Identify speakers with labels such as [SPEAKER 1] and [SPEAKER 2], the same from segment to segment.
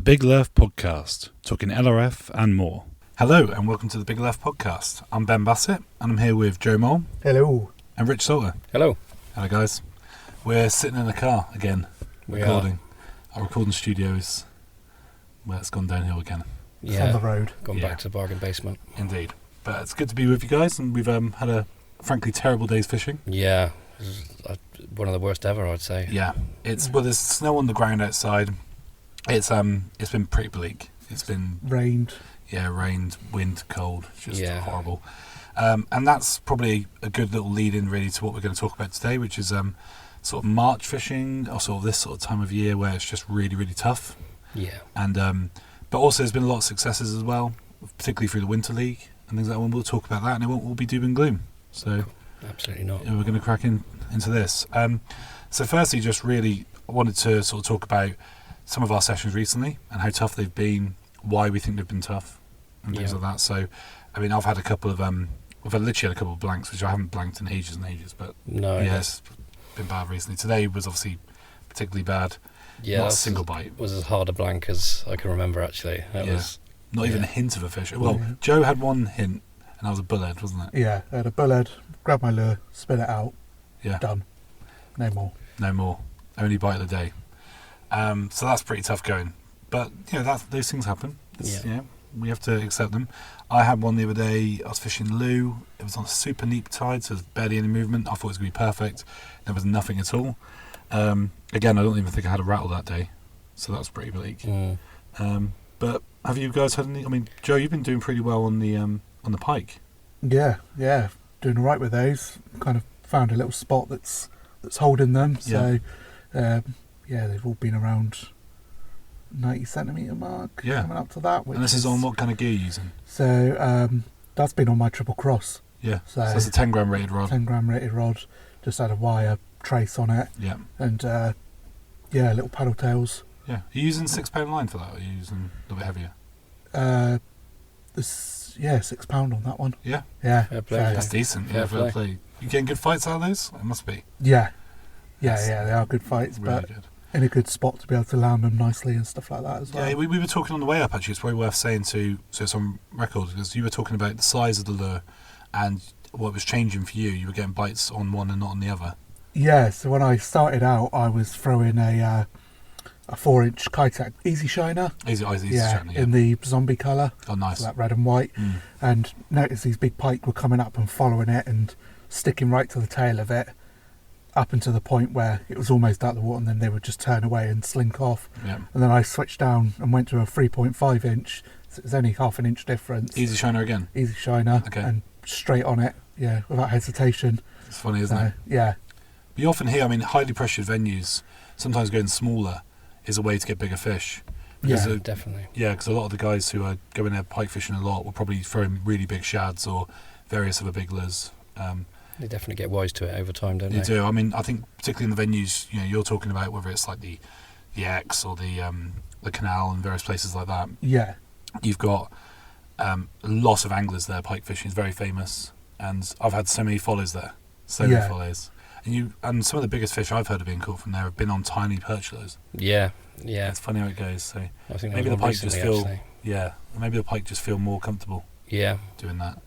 [SPEAKER 1] Big Lerf Podcast, talking LRF and more. Hello and welcome to the Big Lerf Podcast. I'm Ben Bassett and I'm here with Joe Mole.
[SPEAKER 2] Hello.
[SPEAKER 1] And Rich Salter.
[SPEAKER 3] Hello.
[SPEAKER 1] Hello guys. We're sitting in the car again, recording. Our recording studio is, well, it's gone downhill again.
[SPEAKER 2] It's on the road.
[SPEAKER 3] Gone back to the bargain basement.
[SPEAKER 1] Indeed. But it's good to be with you guys, and we've had a frankly terrible day's fishing.
[SPEAKER 3] Yeah. One of the worst ever, I'd say.
[SPEAKER 1] Yeah. There's snow on the ground outside. It's been pretty bleak. It's been
[SPEAKER 2] rained.
[SPEAKER 1] Yeah, rained, wind, cold. Just horrible. And that's probably a good little lead in really to what we're going to talk about today, which is sort of March fishing, or sort of this sort of time of year where it's just really, really tough.
[SPEAKER 3] Yeah.
[SPEAKER 1] And but also there's been a lot of successes as well, particularly through the Winter League and things like that. We'll talk about that, and it won't all be doom and gloom. So
[SPEAKER 3] absolutely not.
[SPEAKER 1] We're going to crack into this. So firstly, just really wanted to sort of talk about some of our sessions recently and how tough they've been, why we think they've been tough, and things like that. So, I mean, I've had a couple of I've literally had a couple of blanks, which I haven't blanked in ages and ages, but it's been bad recently. Today was obviously particularly bad. Yeah, not a single bite.
[SPEAKER 3] Was as hard a blank as I can remember, actually. It was
[SPEAKER 1] not even a hint of a fish. Well, Joe had one hint, and that was a bullhead, wasn't it?
[SPEAKER 2] Yeah, I had a bullhead, grabbed my lure, spit it out, done. No more. Only bite of the day. So that's pretty tough going. But, those things happen. We have to accept them. I had one the other day. I was fishing Loo. It was on a super neat tide, so there's barely any movement. I thought it was going to be perfect. There was nothing at all. Again, I don't even think I had a rattle that day, so that was pretty bleak. But have you guys had any? I mean, Joe, you've been doing pretty well on the pike. Yeah, doing all right with those. Kind of found a little spot that's holding them. So, they've all been around 90 centimetre mark. Yeah, coming up to that.
[SPEAKER 1] And this is on what kind of gear you're using?
[SPEAKER 2] So that's been on my triple cross.
[SPEAKER 1] Yeah, so that's a 10 gram rated rod.
[SPEAKER 2] 10 gram rated rod. Just had a wire trace on it.
[SPEAKER 1] Yeah.
[SPEAKER 2] And little paddle tails.
[SPEAKER 1] Yeah. Are you using 6 pound line for that, or are you using a little bit heavier?
[SPEAKER 2] 6 pound on that one.
[SPEAKER 1] Yeah.
[SPEAKER 2] Yeah.
[SPEAKER 1] That's decent. Yeah, fair play. You getting good fights out of those? It must be.
[SPEAKER 2] Yeah, they are good fights,
[SPEAKER 1] really
[SPEAKER 2] but
[SPEAKER 1] good.
[SPEAKER 2] In a good spot to be able to land them nicely and stuff like that as well.
[SPEAKER 1] Yeah, we were talking on the way up, actually. It's probably worth saying so it's on record, because you were talking about the size of the lure and what was changing for you. You were getting bites on one and not on the other.
[SPEAKER 2] Yeah, so when I started out, I was throwing a 4-inch Kitec Easy Shiner.
[SPEAKER 1] Easy Shiner,
[SPEAKER 2] in the zombie colour.
[SPEAKER 1] Oh, nice.
[SPEAKER 2] So that red and white. And noticed these big pike were coming up and following it and sticking right to the tail of it, up until the point where it was almost out of the water, and then they would just turn away and slink off.
[SPEAKER 1] Yeah.
[SPEAKER 2] And then I switched down and went to a 3.5 inch. So it was only half an inch difference.
[SPEAKER 1] Easy Shiner again?
[SPEAKER 2] Easy Shiner.
[SPEAKER 1] Okay.
[SPEAKER 2] And straight on it, without hesitation.
[SPEAKER 1] It's funny, isn't it?
[SPEAKER 2] Yeah.
[SPEAKER 1] But you often hear, highly pressured venues, sometimes going smaller is a way to get bigger fish.
[SPEAKER 3] Definitely.
[SPEAKER 1] Yeah, because a lot of the guys who are going there pike fishing a lot will probably throw in really big shads or various other big lures.
[SPEAKER 3] They definitely get wise to it over time, don't they?
[SPEAKER 1] They do. I think particularly in the venues, you're talking about, whether it's like the X or the Canal and various places like that.
[SPEAKER 2] Yeah.
[SPEAKER 1] You've got lots of anglers there pike fishing. It's very famous, and I've had so many follows there, many follows. And some of the biggest fish I've heard of being caught from there have been on tiny perch lures.
[SPEAKER 3] Yeah.
[SPEAKER 1] It's funny how it goes. So
[SPEAKER 3] I think
[SPEAKER 1] maybe the pike
[SPEAKER 3] just
[SPEAKER 1] feel more comfortable.
[SPEAKER 3] Yeah,
[SPEAKER 1] doing that.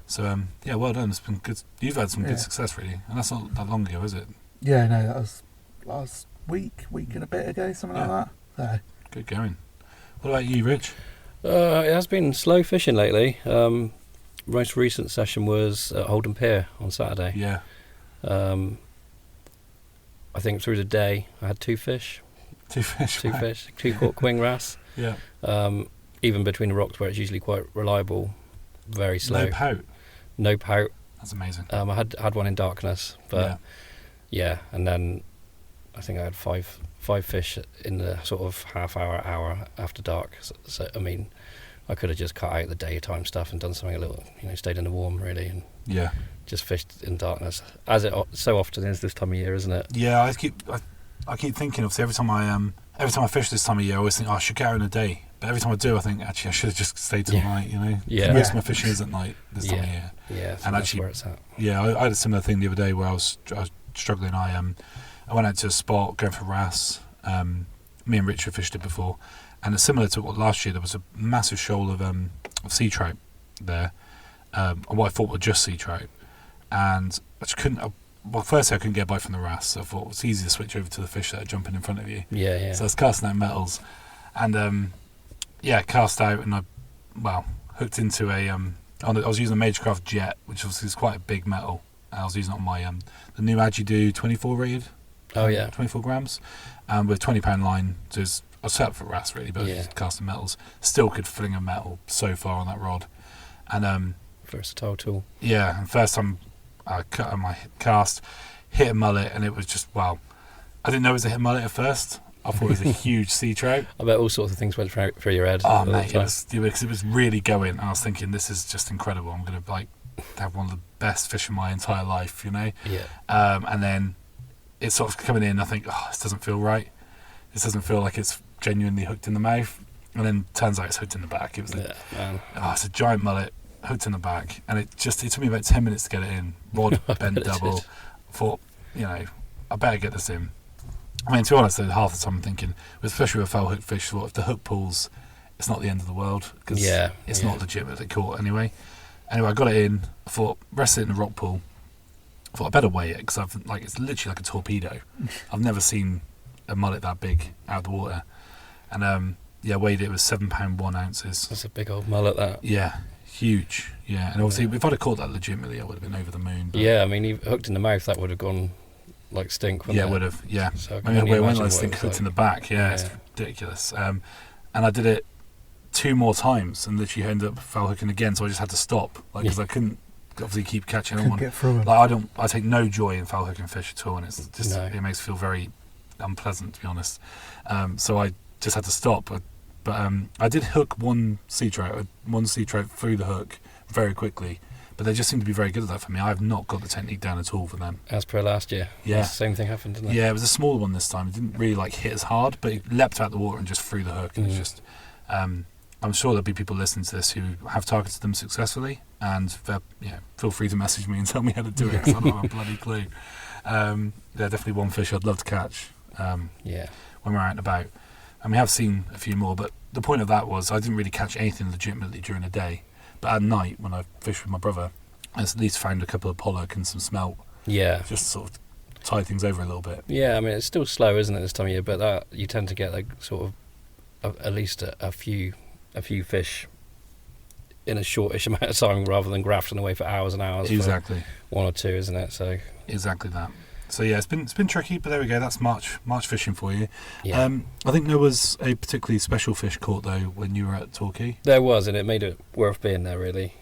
[SPEAKER 1] So well done. It's been good. You've had some good success, really, and that's not that long ago, is it?
[SPEAKER 2] Yeah, no, that was last week and a bit ago, something like that. So.
[SPEAKER 1] Good going. What about you, Rich?
[SPEAKER 3] It has been slow fishing lately. Most recent session was at Holden Pier on Saturday.
[SPEAKER 1] Yeah.
[SPEAKER 3] I think through the day I had 2 fish.
[SPEAKER 1] 2 fish.
[SPEAKER 3] 2 fish. 2 caught queen wrasse.
[SPEAKER 1] Yeah.
[SPEAKER 3] Even between the rocks where it's usually quite reliable, very slow. No pout.
[SPEAKER 1] That's amazing.
[SPEAKER 3] I had one in darkness, but and then I think I had five fish in the sort of hour after dark. So I could have just cut out the daytime stuff and done something a little, stayed in the warm really, and just fished in darkness, as it so often is this time of year, isn't it? Yeah,
[SPEAKER 1] I keep thinking, obviously, every time I fish this time of year, I always think, I should get out in the day. But every time I do, I think, actually, I should have just stayed till night,
[SPEAKER 3] Yeah.
[SPEAKER 1] Most of my fishing is at night this time of year.
[SPEAKER 3] Yeah, so
[SPEAKER 1] and
[SPEAKER 3] that's
[SPEAKER 1] actually,
[SPEAKER 3] where it's at.
[SPEAKER 1] Yeah, I had a similar thing the other day where I was struggling. I went out to a spot going for wrasse. Me and Richard fished it before, And it's similar to what last year, there was a massive shoal of sea trout there, what I thought were just sea trout. And I just couldn't, well, firstly I couldn't get a bite from the wrasse, so I thought it's easy to switch over to the fish that are jumping in front of you.
[SPEAKER 3] Yeah.
[SPEAKER 1] So I was casting out metals. And cast out, and I, hooked into I was using a Magecraft Jet, which obviously is quite a big metal. I was using it on my the new Agidu 24 rated. 24 grams, with £20 line. So I was set up for wrasse really, but just casting metals. Still could fling a metal so far on that rod, and
[SPEAKER 3] versatile tool.
[SPEAKER 1] Yeah, and first time I cut on my cast, hit a mullet, and it was just I didn't know it was a hit mullet at first. I thought it was a huge sea trout.
[SPEAKER 3] I bet all sorts of things went through your head.
[SPEAKER 1] Oh mate, because it was really going. I was thinking, this is just incredible. I'm going to have one of the best fish of my entire life,
[SPEAKER 3] Yeah.
[SPEAKER 1] And then it's sort of coming in. I think, this doesn't feel right. This doesn't feel like it's genuinely hooked in the mouth. And then turns out it's hooked in the back. It was it's a giant mullet hooked in the back, and it took me about 10 minutes to get it in. Rod bent double. I thought, I better get this in. I mean, to be honest, half the time I'm thinking, especially with a foul hooked fish, if the hook pulls, it's not the end of the world, because it's not legitimately caught anyway. Anyway, I got it in. I thought, rest it in a rock pool. I thought I better weigh it, because it's literally like a torpedo. I've never seen a mullet that big out of the water. And weighed it. It was 7 pound 1 ounces.
[SPEAKER 3] That's a big old mullet, that.
[SPEAKER 1] Yeah, huge. Yeah, and obviously if I'd have caught that legitimately, I would have been over the moon. But
[SPEAKER 3] I mean, hooked in the mouth, that would have gone like stink.
[SPEAKER 1] Yeah, it would have. Yeah. So I mean, when I think hooked in the back, it's ridiculous. And I did it 2 more times, and literally ended up foul hooking again. So I just had to stop, because I couldn't obviously keep catching on one.
[SPEAKER 2] Get through
[SPEAKER 1] them. I take no joy in foul hooking fish at all, and it's just it makes me feel very unpleasant, to be honest. So I just had to stop. But I did hook one sea trout through the hook very quickly. But they just seem to be very good at that for me. I have not got the technique down at all for them.
[SPEAKER 3] As per last year.
[SPEAKER 1] Yeah.
[SPEAKER 3] The same thing happened, didn't it?
[SPEAKER 1] Yeah, it was a smaller one this time. It didn't really hit as hard, but it leapt out the water and just threw the hook. And it's just, I'm sure there'll be people listening to this who have targeted them successfully, and feel free to message me and tell me how to do it, because I don't have a bloody clue. They're definitely one fish I'd love to catch when we're out and about. And we have seen a few more, but the point of that was I didn't really catch anything legitimately during the day. But at night, when I fished with my brother, I at least found a couple of pollock and some smelt. Yeah. Just sort of tie things over a little bit.
[SPEAKER 3] Yeah, I mean, it's still slow, isn't it, this time of year? But that you tend to get sort of at least a few fish in a shortish amount of time, rather than grafting away for hours and hours.
[SPEAKER 1] Exactly.
[SPEAKER 3] For 1 or 2, isn't it? So
[SPEAKER 1] exactly that. So yeah, it's been tricky, but there we go. That's March fishing for you.
[SPEAKER 3] Yeah.
[SPEAKER 1] I think there was a particularly special fish caught though when you were at Torquay.
[SPEAKER 3] There was, and it made it worth being there, really.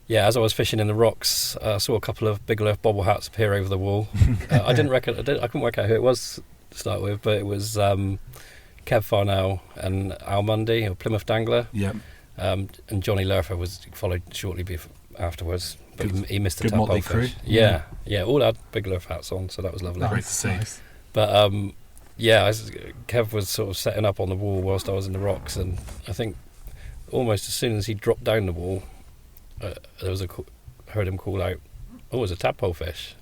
[SPEAKER 3] As I was fishing in the rocks, I saw a couple of big Lerf bobble hats appear over the wall. I couldn't work out who it was to start with, but it was Kev Farnell and Al Mundy, or Plymouth Dangler.
[SPEAKER 1] Yeah.
[SPEAKER 3] And jonnylerfer was followed shortly afterwards, but he missed the
[SPEAKER 1] good motley
[SPEAKER 3] tadpole fish.
[SPEAKER 1] crew.
[SPEAKER 3] Yeah, all had big Lerf hats on, so that was lovely.
[SPEAKER 1] Great to see.
[SPEAKER 2] Nice.
[SPEAKER 3] But Kev was sort of setting up on the wall whilst I was in the rocks, and I think almost as soon as he dropped down the wall, heard him call out, "Oh, it's a tadpole fish!"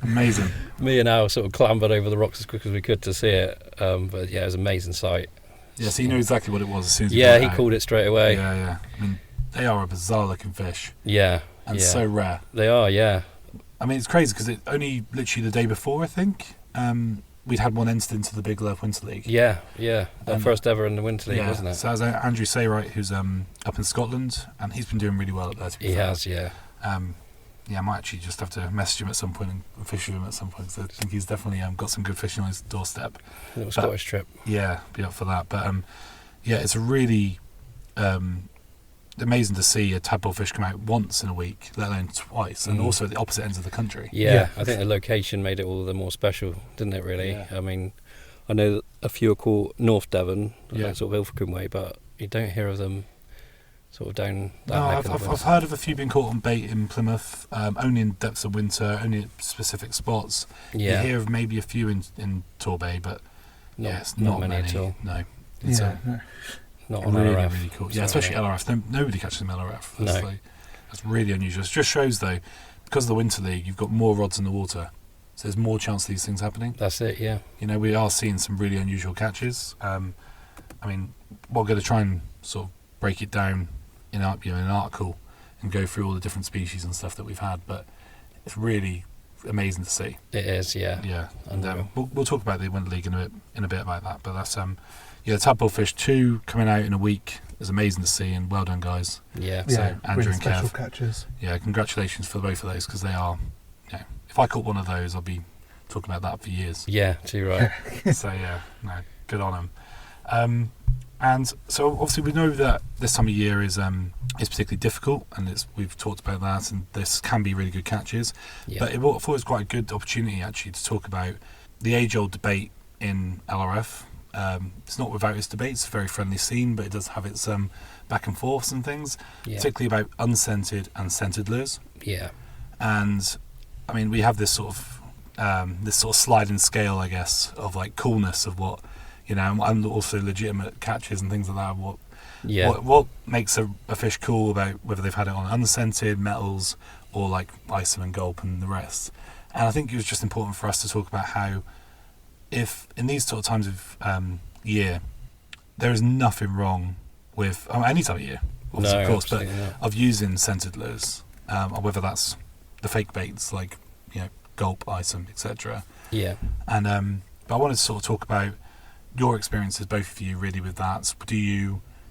[SPEAKER 1] Amazing.
[SPEAKER 3] Me and Al sort of clambered over the rocks as quick as we could to see it. But yeah, it was an amazing sight.
[SPEAKER 1] Yeah, so you knew exactly what it was as soon as
[SPEAKER 3] he called it straight away.
[SPEAKER 1] Yeah. I mean, they are a bizarre looking fish.
[SPEAKER 3] Yeah.
[SPEAKER 1] And so rare.
[SPEAKER 3] They are, yeah.
[SPEAKER 1] I mean, it's crazy because it only literally the day before, I think, we'd had one entered into the Big Lerf Winter League.
[SPEAKER 3] Yeah. Their first ever in the Winter League, wasn't it?
[SPEAKER 1] So that was Andrew Saywright, who's up in Scotland, and he's been doing really well up there.
[SPEAKER 3] He has, yeah.
[SPEAKER 1] I might actually just have to message him at some point and fish with him at some point, because I think he's definitely got some good fishing on his doorstep.
[SPEAKER 3] A little Scottish trip.
[SPEAKER 1] Yeah, be up for that. But it's a really amazing to see a tadpole fish come out once in a week, let alone twice, and also at the opposite ends of the country.
[SPEAKER 3] Yeah, I think the location made it all the more special, didn't it, really?
[SPEAKER 1] Yeah.
[SPEAKER 3] I mean, I know that a few are called North Devon, sort of Ilfracombe way, but you don't hear of them sort of down that neck.
[SPEAKER 1] I've heard of a few being caught on bait in Plymouth, only in depths of winter, only at specific spots.
[SPEAKER 3] Yeah.
[SPEAKER 1] You hear of maybe a few in Torbay, but it's not many at all. No. It's
[SPEAKER 3] not on
[SPEAKER 1] really,
[SPEAKER 3] LRF.
[SPEAKER 1] really cool. Yeah, especially LRF. Nobody catches them LRF. That's really unusual. It just shows, though, because of the Winter League, you've got more rods in the water. so there's more chance of these things happening.
[SPEAKER 3] That's it, yeah.
[SPEAKER 1] You know, we are seeing some really unusual catches. I mean, we're going to try and sort of break it down in an article and go through all the different species and stuff that we've had, but it's really amazing to see.
[SPEAKER 3] It is, yeah.
[SPEAKER 1] Yeah, and we'll talk about the Winter League in a bit about that. But that's tadpole fish 2 coming out in a week is amazing to see, and well done, guys.
[SPEAKER 3] Yeah.
[SPEAKER 1] So
[SPEAKER 2] yeah,
[SPEAKER 1] Andrew
[SPEAKER 2] really
[SPEAKER 1] and
[SPEAKER 2] special
[SPEAKER 1] Kev,
[SPEAKER 2] catches.
[SPEAKER 1] yeah, congratulations for both of those, because they are. You know, if I caught one of those, I'll be talking about that for years.
[SPEAKER 3] Yeah, too right.
[SPEAKER 1] So yeah, no, good on them. And so obviously we know that this time of year is particularly difficult, and we've talked about that, and this can be really good catches.
[SPEAKER 3] Yeah.
[SPEAKER 1] But I thought it was quite a good opportunity actually to talk about the age-old debate in LRF. It's not without its debate. It's a very friendly scene, but it does have its back and forths and things, particularly about unscented and scented lures.
[SPEAKER 3] Yeah.
[SPEAKER 1] And I mean, we have this sort of sliding scale, I guess, of like coolness of what, you know, and also legitimate catches and things like that. What makes a fish cool about whether they've had it on unscented metals or like isom and gulp and the rest. And I think it was just important for us to talk about how, if in these sort of times of year, there is nothing wrong with any time of year, obviously, of course, but of using scented lures, or whether that's the fake baits like, you know, gulp, isom, etc.
[SPEAKER 3] Yeah.
[SPEAKER 1] And but I wanted to sort of talk about your experiences, both of you, really, with that.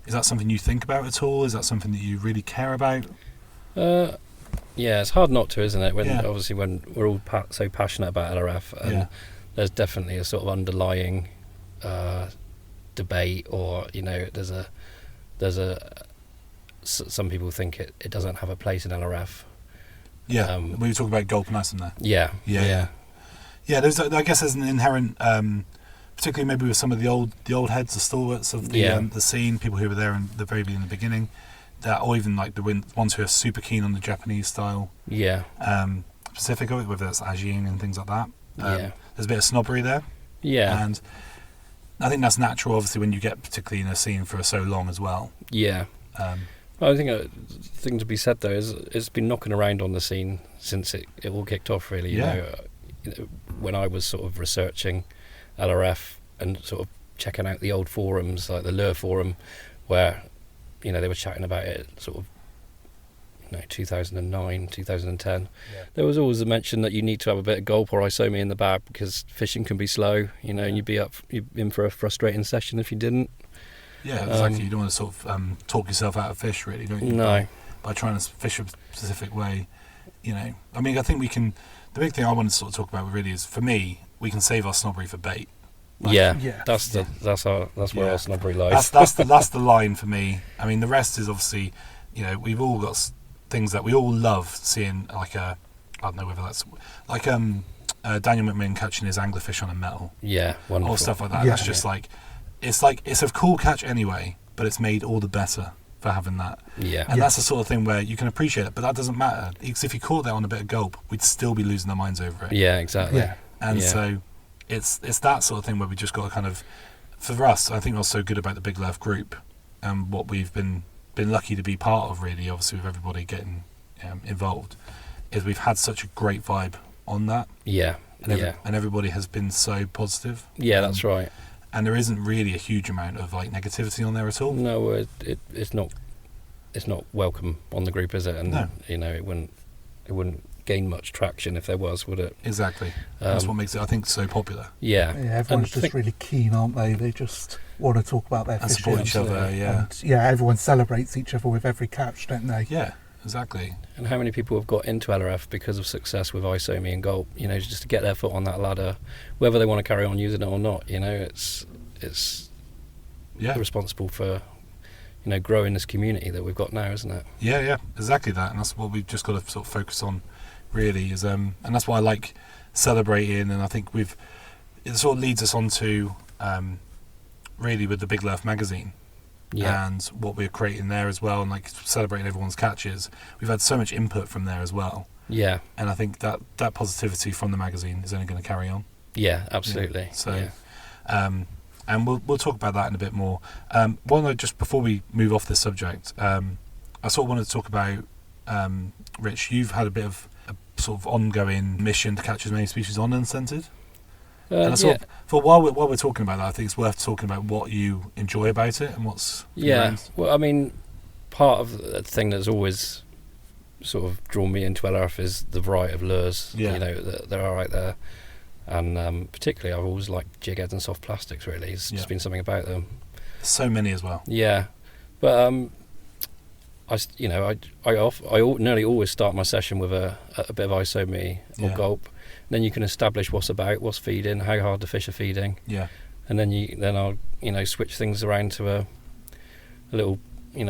[SPEAKER 1] Is that something you think about at all? Is that something that you really care about?
[SPEAKER 3] Yeah, it's hard not to, isn't it? Obviously when we're all so passionate about LRF, and there's definitely a sort of underlying debate, or, you know, some people think it doesn't have a place in LRF.
[SPEAKER 1] Yeah, we were talking about gulp and isom there.
[SPEAKER 3] Yeah.
[SPEAKER 1] I guess there's an inherent, particularly maybe with some of the old heads, the stalwarts of the scene, people who were there in the very beginning, or even like the ones who are super keen on the Japanese style.
[SPEAKER 3] Yeah.
[SPEAKER 1] Specific of it, whether it's Ajin and things like that. There's a bit of snobbery there.
[SPEAKER 3] Yeah.
[SPEAKER 1] And I think that's natural, obviously, when you get particularly in a scene for so long as well.
[SPEAKER 3] Yeah. I think a thing to be said though is it's been knocking around on the scene since it all kicked off, really. You know, when I was sort of researching LRF and sort of checking out the old forums, like the Lerf forum, where, you know, they were chatting about it sort of, you know, 2009, 2010. There was always a mention that you need to have a bit of gulp or isomi in the bag because fishing can be slow, you know, and you're in for a frustrating session if you didn't.
[SPEAKER 1] Yeah, exactly. You don't want to sort of talk yourself out of fish, really, don't you?
[SPEAKER 3] No.
[SPEAKER 1] By trying to fish a specific way, you know. I mean, I think we can. The big thing I want to sort of talk about really is, for me, we can save our snobbery for bait. Like,
[SPEAKER 3] that's where our snobbery lies.
[SPEAKER 1] That's the line for me. I mean, the rest is obviously, you know, we've all got things that we all love seeing, like I don't know whether that's like Daniel McMinn catching his anglerfish on a metal.
[SPEAKER 3] Yeah, wonderful.
[SPEAKER 1] Or stuff like that. That's just like it's a cool catch anyway, but it's made all the better for having that.
[SPEAKER 3] Yeah.
[SPEAKER 1] And that's the sort of thing where you can appreciate it, but that doesn't matter. Because if you caught that on a bit of gulp, we'd still be losing our minds over it.
[SPEAKER 3] Yeah, exactly.
[SPEAKER 2] Yeah.
[SPEAKER 1] And so it's that sort of thing where we just got to kind of, for us, I think what's so good about the Big Lerf group, and what we've been lucky to be part of, really, obviously with everybody getting involved, is we've had such a great vibe on that.
[SPEAKER 3] Yeah.
[SPEAKER 1] And everybody has been so positive.
[SPEAKER 3] Yeah, that's right.
[SPEAKER 1] And there isn't really a huge amount of like negativity on there at all.
[SPEAKER 3] No, it's not welcome on the group, is it? And
[SPEAKER 1] no.
[SPEAKER 3] You know, it wouldn't gain much traction if there was, would it?
[SPEAKER 1] Exactly. That's what makes it, I think, so popular.
[SPEAKER 3] Yeah.
[SPEAKER 2] Everyone's just really keen, aren't they? They just want to talk about their
[SPEAKER 1] and
[SPEAKER 2] fishing.
[SPEAKER 1] Support each other. Yeah.
[SPEAKER 2] And, everyone celebrates each other with every catch, don't they?
[SPEAKER 1] Yeah. Exactly.
[SPEAKER 3] And how many people have got into LRF because of success with isomi and gulp, you know, just to get their foot on that ladder, whether they want to carry on using it or not, you know, it's responsible for, you know, growing this community that we've got now, isn't it?
[SPEAKER 1] Yeah, exactly that. And that's what we've just got to sort of focus on, really, is and that's why I like celebrating, and I think it sort of leads us on to really with the Big Lerf Magazine.
[SPEAKER 3] Yeah.
[SPEAKER 1] And what we're creating there as well, and like celebrating everyone's catches. We've had so much input from there as well.
[SPEAKER 3] Yeah.
[SPEAKER 1] And I think that positivity from the magazine is only going to carry on.
[SPEAKER 3] Yeah, absolutely.
[SPEAKER 1] So, and we'll talk about that in a bit more. Just before we move off this subject, I sort of wanted to talk about, Rich, you've had a bit of a sort of ongoing mission to catch as many species on Unscented.
[SPEAKER 3] Yeah.
[SPEAKER 1] For while we're talking about that, I think it's worth talking about what you enjoy about it and what's
[SPEAKER 3] Well, I mean, part of the thing that's always sort of drawn me into LRF is the variety of lures that there are out there, and particularly I've always liked jig heads and soft plastics. Really, it's just been something about them.
[SPEAKER 1] So many as well.
[SPEAKER 3] Yeah, but I nearly always start my session with a bit of ISO me or gulp. Then you can establish what's feeding, how hard the fish are feeding.
[SPEAKER 1] Yeah.
[SPEAKER 3] And then I'll switch things around to a little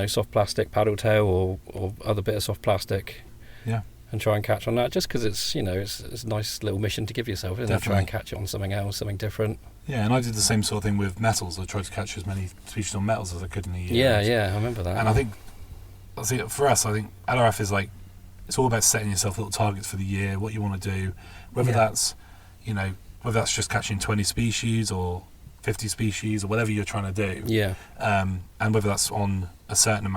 [SPEAKER 3] soft plastic paddle tail or other bit of soft plastic.
[SPEAKER 1] Yeah.
[SPEAKER 3] And try and catch on that, just because it's it's a nice little mission to give yourself, isn't it? Try and catch it on something else, something different.
[SPEAKER 1] Yeah, and I did the same sort of thing with metals. I tried to catch as many species on metals as I could in a year.
[SPEAKER 3] Yeah, I remember that.
[SPEAKER 1] And I think for us, LRF is like, it's all about setting yourself little targets for the year, what you want to do, whether that's just catching 20 species or 50 species or whatever you're trying to do.
[SPEAKER 3] Yeah.
[SPEAKER 1] And whether that's on a certain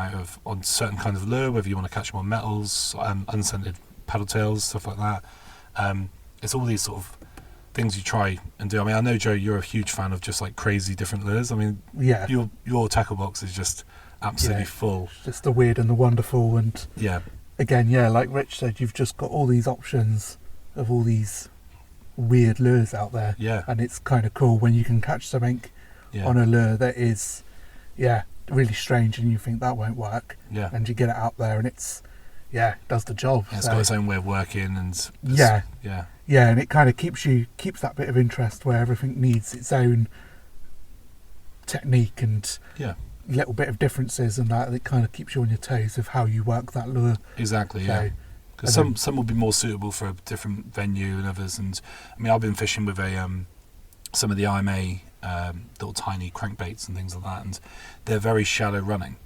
[SPEAKER 1] certain kinds of lure, whether you want to catch them on metals, unscented paddle tails, stuff like that. It's all these sort of things you try and do. I mean, I know, Joe, you're a huge fan of just like crazy different lures. I mean, your tackle box is just absolutely full.
[SPEAKER 2] Just the weird and the wonderful, and again, like Rich said, you've just got all these options of all these weird lures out there.
[SPEAKER 1] Yeah.
[SPEAKER 2] And it's kind of cool when you can catch something on a lure that is, really strange, and you think that won't work.
[SPEAKER 1] Yeah.
[SPEAKER 2] And you get it out there, and it's, does the job.
[SPEAKER 1] Yeah, it's got its own way of working, and
[SPEAKER 2] and it kind of keeps that bit of interest where everything needs its own technique and little bit of differences, and that it kind of keeps you on your toes of how you work that lure.
[SPEAKER 1] Exactly. Yeah. Because some will be more suitable for a different venue than others, and I mean, I've been fishing with some of the IMA little tiny crankbaits and things like that, and they're very shallow running.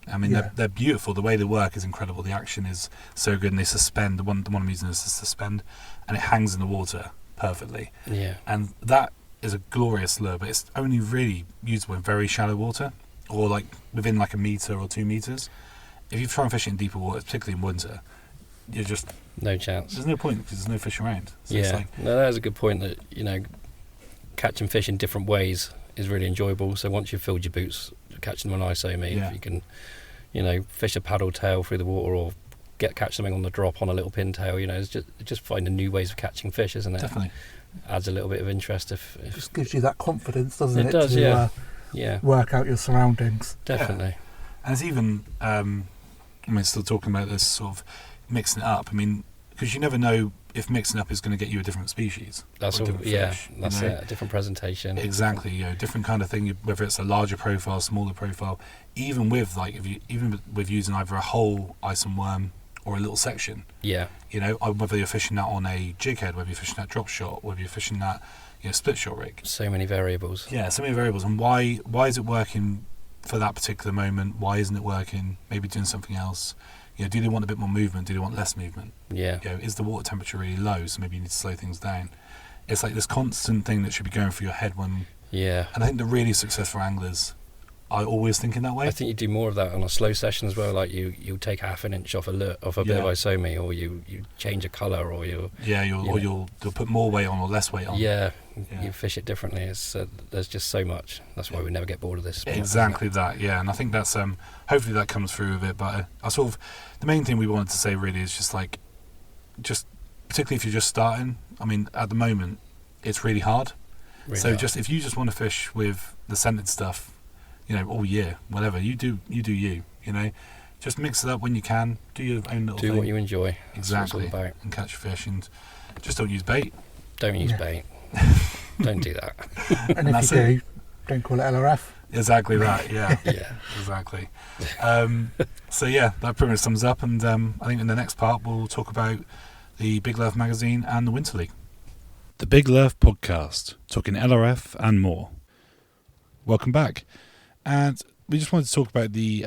[SPEAKER 1] I mean, they're beautiful. The way they work is incredible. The action is so good, and they suspend. The one I'm using is to suspend, and it hangs in the water perfectly.
[SPEAKER 3] Yeah.
[SPEAKER 1] And that is a glorious lure, but it's only really usable in very shallow water, or like within like a metre or 2 metres. If you try and fish it in deeper water, particularly in winter, you're just...
[SPEAKER 3] No chance.
[SPEAKER 1] There's no point because there's no fish around. So
[SPEAKER 3] no, that is a good point, that, catching fish in different ways is really enjoyable. So once you've filled your boots, catching them on ISO me, if you can, fish a paddle tail through the water or catch something on the drop on a little pintail, it's just finding new ways of catching fish, isn't it?
[SPEAKER 1] Definitely.
[SPEAKER 3] Adds a little bit of interest. If
[SPEAKER 2] it just gives you that confidence, doesn't it?
[SPEAKER 3] It does,
[SPEAKER 2] to work out your surroundings.
[SPEAKER 3] Definitely.
[SPEAKER 1] Yeah. And it's even, still talking about this sort of mixing it up. I mean, because you never know if mixing up is going to get you a different species.
[SPEAKER 3] That's all.
[SPEAKER 1] Fish,
[SPEAKER 3] that's it. A different presentation.
[SPEAKER 1] Exactly. Different kind of thing. Whether it's a larger profile, smaller profile, even with with using either a whole ice and worm or a little section.
[SPEAKER 3] Yeah.
[SPEAKER 1] Whether you're fishing that on a jig head, whether you're fishing that drop shot, whether you're fishing that split shot rig.
[SPEAKER 3] So many variables.
[SPEAKER 1] Yeah, so many variables. And why is it working for that particular moment? Why isn't it working? Maybe doing something else. Do they want a bit more movement? Do they want less movement?
[SPEAKER 3] Yeah.
[SPEAKER 1] Is the water temperature really low? So maybe you need to slow things down. It's like this constant thing that should be going through your head when.
[SPEAKER 3] Yeah.
[SPEAKER 1] And I think the really successful anglers are always thinking that way.
[SPEAKER 3] I think you do more of that on a slow session as well. Like you take half an inch off a bit of isomi, or you change a colour, or you'll put more weight on or less weight on. Yeah. You fish it differently. It's there's just so much. That's why we never get bored of this sport.
[SPEAKER 1] Exactly that. Yeah, and I think that's hopefully that comes through with it. But I sort of the main thing we wanted to say really is just particularly if you're just starting. I mean, at the moment, it's really hard. If you just want to fish with the scented stuff, all year, whatever you do, you. Just mix it up when you can. Do your own little thing.
[SPEAKER 3] Do what you enjoy.
[SPEAKER 1] Exactly. And catch fish, and just don't use bait.
[SPEAKER 3] Don't use bait. Don't do that.
[SPEAKER 2] And if you do, don't call it LRF.
[SPEAKER 1] Exactly that. Yeah. Exactly. That pretty much sums up. And I think in the next part we'll talk about the Big Lerf Magazine and the Winter League. The Big Lerf Podcast, talking LRF and more. Welcome back. And we just wanted to talk about the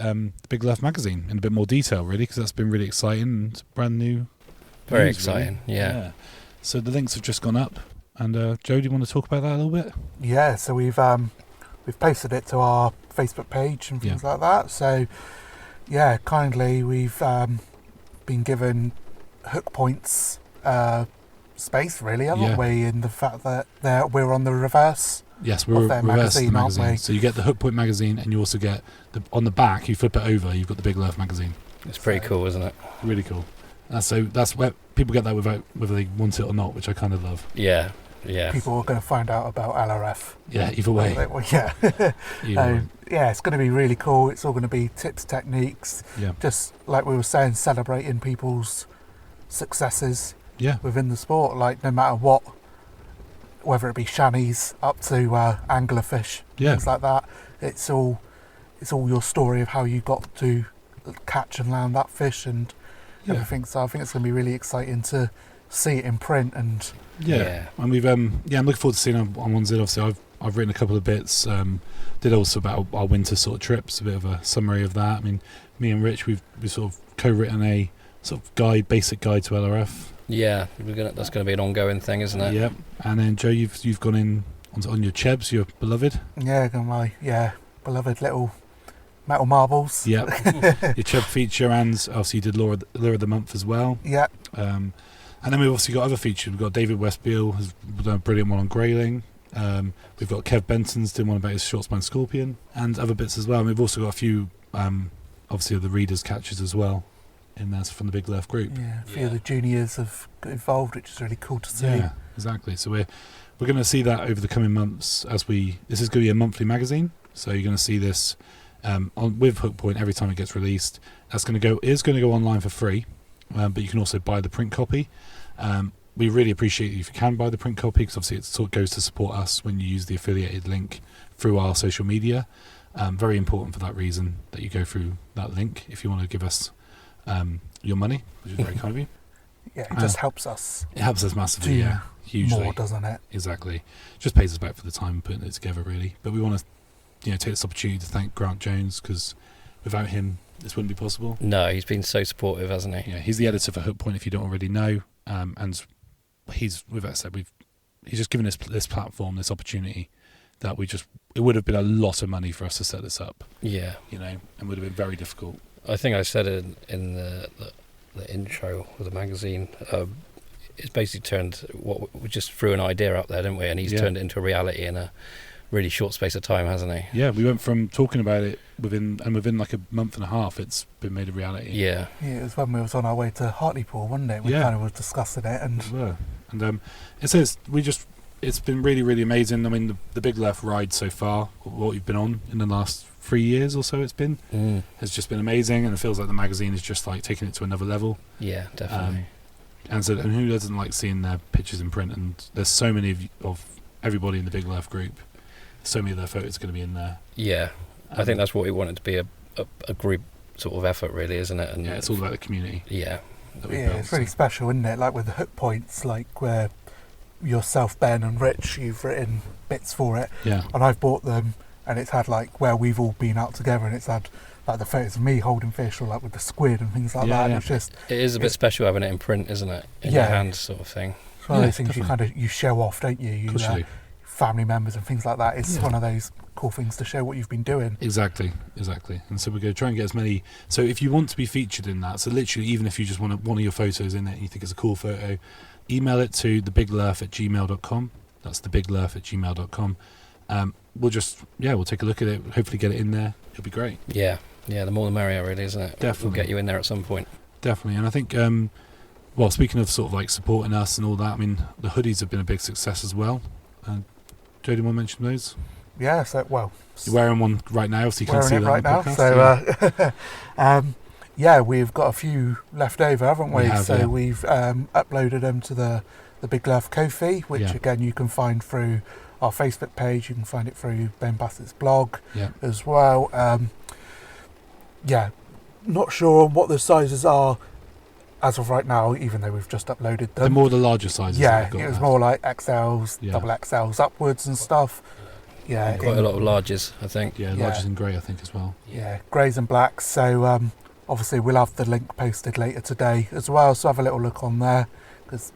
[SPEAKER 1] Big Lerf Magazine in a bit more detail, really, because that's been really exciting and brand new.
[SPEAKER 3] Very
[SPEAKER 1] news,
[SPEAKER 3] exciting,
[SPEAKER 1] really. Yeah. So the links have just gone up. And Joe, do you want to talk about that a little bit?
[SPEAKER 2] Yeah, so we've posted it to our Facebook page and things like that. So, kindly we've been given hook points space, really, haven't we? In the fact that we're on the reverse.
[SPEAKER 1] Yes, we're
[SPEAKER 2] their
[SPEAKER 1] reverse
[SPEAKER 2] magazine,
[SPEAKER 1] the magazine.
[SPEAKER 2] aren't we?
[SPEAKER 1] So you get the Hook Point magazine, and you also get on the back. You flip it over, you've got the Big Lerf magazine.
[SPEAKER 3] It's pretty cool, isn't it?
[SPEAKER 1] Really cool. That's where people get that without whether they want it or not, which I kind of love.
[SPEAKER 3] Yeah, yeah.
[SPEAKER 2] People are going to find out about LRF.
[SPEAKER 1] Yeah, either way.
[SPEAKER 2] Yeah, it's going to be really cool. It's all going to be tips, techniques.
[SPEAKER 1] Yeah.
[SPEAKER 2] Just like we were saying, celebrating people's successes.
[SPEAKER 1] Yeah.
[SPEAKER 2] Within the sport, like no matter what, whether it be shanies up to anglerfish, things like that. It's all your story of how you got to catch and land that fish and everything. So I think it's going to be really exciting to see it in print and
[SPEAKER 1] and we've I'm looking forward to seeing on One's. Obviously, I've written a couple of bits. Did also about our winter sort of trips, a bit of a summary of that. I mean, me and Rich, we've sort of co-written a sort of basic guide to LRF.
[SPEAKER 3] Yeah, that's going to be an ongoing thing, isn't it?
[SPEAKER 1] Yep. And then Joe, you've gone in on your Chebs, your beloved.
[SPEAKER 2] Yeah, my beloved little metal marbles.
[SPEAKER 1] Yeah. Your Cheb feature, and obviously you did Lure of the Month as well.
[SPEAKER 2] Yeah.
[SPEAKER 1] And then we've also got other features. We've got David Westbeal has done a brilliant one on grayling. We've got Kev Benson's doing one about his short span scorpion and other bits as well. And we've also got a few, obviously, of the readers' catches as well in there from the Big Lerf group.
[SPEAKER 2] Yeah, a few of the juniors have got involved, which is really cool to see.
[SPEAKER 1] Yeah, exactly. So we're going to see that over the coming months this is going to be a monthly magazine. So you're going to see this with Hook Point every time it gets released. Is going to go online for free, but you can also buy the print copy. We really appreciate it if you can buy the print copy, because obviously it sort of goes to support us when you use the affiliated link through our social media. Very important for that reason that you go through that link if you want to give us your money, which is very kind of you.
[SPEAKER 2] Yeah, it just helps us.
[SPEAKER 1] It helps us massively, hugely.
[SPEAKER 2] More, doesn't it?
[SPEAKER 1] Exactly. Just pays us back for the time putting it together, really. But we want to, take this opportunity to thank Grant Jones, because without him, this wouldn't be possible.
[SPEAKER 3] No, he's been so supportive, hasn't he?
[SPEAKER 1] Yeah, he's the editor for Hook Point, if you don't already know, and he's, with that said, he's just given us this platform, this opportunity that it would have been a lot of money for us to set this up. Yeah, and would have been very difficult.
[SPEAKER 3] I think I said it in the intro of the magazine. It's basically turned we just threw an idea up there, didn't we? And he's turned it into a reality in a really short space of time, hasn't he?
[SPEAKER 1] Yeah, we went from talking about it within like a month and a half, it's been made a reality.
[SPEAKER 2] Yeah, it was when we was on our way to Hartlepool, wasn't it? We kind of was discussing it, and
[SPEAKER 1] it says it's been really, really amazing. I mean, the Big Lerf ride so far, what you've been on in the last 3 years or so, has just been amazing, and it feels like the magazine is just like taking it to another level.
[SPEAKER 3] Yeah, definitely.
[SPEAKER 1] And who doesn't like seeing their pictures in print? And there's so many of everybody in the Big Lerf group. So many of their photos are going to be in there. Yeah,
[SPEAKER 3] I think that's what we want it to be, a group sort of effort, really, isn't it? And
[SPEAKER 1] it's all about the community.
[SPEAKER 3] Yeah.
[SPEAKER 2] It's really special, isn't it? Like with the Hook Points, like where yourself, Ben and Rich, you've written bits for it.
[SPEAKER 1] Yeah.
[SPEAKER 2] And I've bought them, and it's had like where we've all been out together, and it's had like the photos of me holding fish, or like with the squid and things like that.
[SPEAKER 1] Yeah.
[SPEAKER 2] And
[SPEAKER 3] it is a bit special having it in print, isn't it? In your hand, sort of thing.
[SPEAKER 2] It's one of those things you show off, don't you? Family members and things like that. It's one of those cool things to show what you've been doing.
[SPEAKER 1] Exactly. And so we're going to try and get as many. So if you want to be featured in that, so literally, even if you just want one of your photos in it and you think it's a cool photo, email it to thebiglerf@gmail.com. That's thebiglerf@gmail.com. We'll take a look at it, hopefully get it in there. It'll be great.
[SPEAKER 3] Yeah, the more the merrier, really, isn't it?
[SPEAKER 1] Definitely.
[SPEAKER 3] We'll get you in there at some point.
[SPEAKER 1] Definitely. And I think, speaking of sort of like supporting us and all that, I mean, the hoodies have been a big success as well. Joe, do you want to mention those?
[SPEAKER 2] Yeah,
[SPEAKER 1] you're wearing one right now, so you can see that
[SPEAKER 2] right now. So, we've got a few left over, haven't we? We've uploaded them to the Big Lerf Ko-fi, which again you can find through our Facebook page. You can find it through Ben Bassett's blog as well. Not sure on what the sizes are as of right now, even though we've just uploaded them.
[SPEAKER 1] They're more the larger sizes.
[SPEAKER 2] Yeah, it was more like XLs, double XLs upwards and stuff. Yeah,
[SPEAKER 3] quite a lot of larges, I think.
[SPEAKER 1] Yeah, larges in grey, I think, as well.
[SPEAKER 2] Yeah, greys and blacks. So obviously we'll have the link posted later today as well. So have a little look on there, because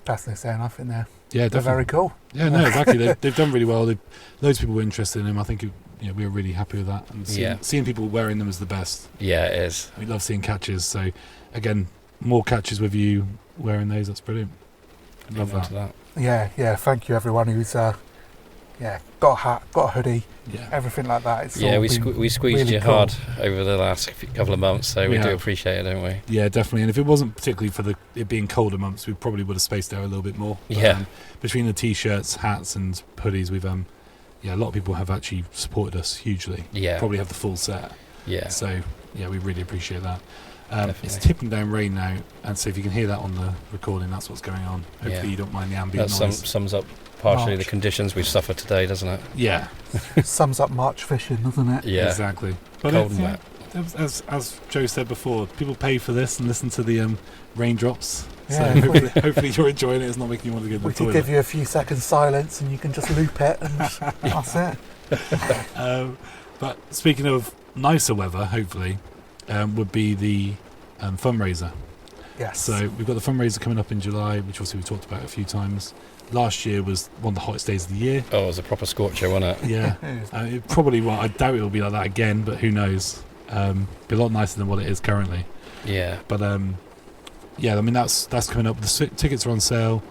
[SPEAKER 2] personally saying, I think they're very cool. Yeah,
[SPEAKER 1] no, exactly. They've done really well. Loads of people were interested in them. I think we were really happy with that, and seeing people wearing them is the best.
[SPEAKER 3] Yeah, it is.
[SPEAKER 1] We love seeing catches. So again, more catches with you wearing those. That's brilliant. Love that.
[SPEAKER 2] Yeah. Thank you everyone who's got a hat, got a hoodie, everything like that. It's
[SPEAKER 3] we squeezed really you hard over the last couple of months, so we do appreciate it, don't we?
[SPEAKER 1] Yeah, definitely. And if it wasn't particularly for it being colder months, we probably would have spaced out a little bit more. But, between the t-shirts, hats, and hoodies, we've a lot of people have actually supported us hugely. Yeah, probably have the full set. Yeah. So we really appreciate that. It's tipping down rain now, and so if you can hear that on the recording, that's what's going on. Hopefully you don't mind the ambient noise.
[SPEAKER 3] That sums up partially the conditions we've suffered today, doesn't it?
[SPEAKER 1] Yeah.
[SPEAKER 2] Sums up March fishing, doesn't it?
[SPEAKER 1] Yeah, exactly. But
[SPEAKER 3] cold and wet.
[SPEAKER 1] As Joe said before, people pay for this and listen to the raindrops. Yeah. So hopefully you're enjoying it. It's not making you want to go to the toilet.
[SPEAKER 2] We could give you a few seconds silence and you can just loop it and that's it.
[SPEAKER 1] But speaking of nicer weather, hopefully, would be the fundraiser.
[SPEAKER 2] Yes.
[SPEAKER 1] So we've got the fundraiser coming up in July, which obviously we talked about a few times. Last year was one of the hottest days of the year.
[SPEAKER 3] Oh, it was a proper scorcher, wasn't it?
[SPEAKER 1] Yeah. It probably will. I doubt it will be like that again, but who knows? Be a lot nicer than what it is currently.
[SPEAKER 3] Yeah.
[SPEAKER 1] But I mean that's coming up. The tickets are on sale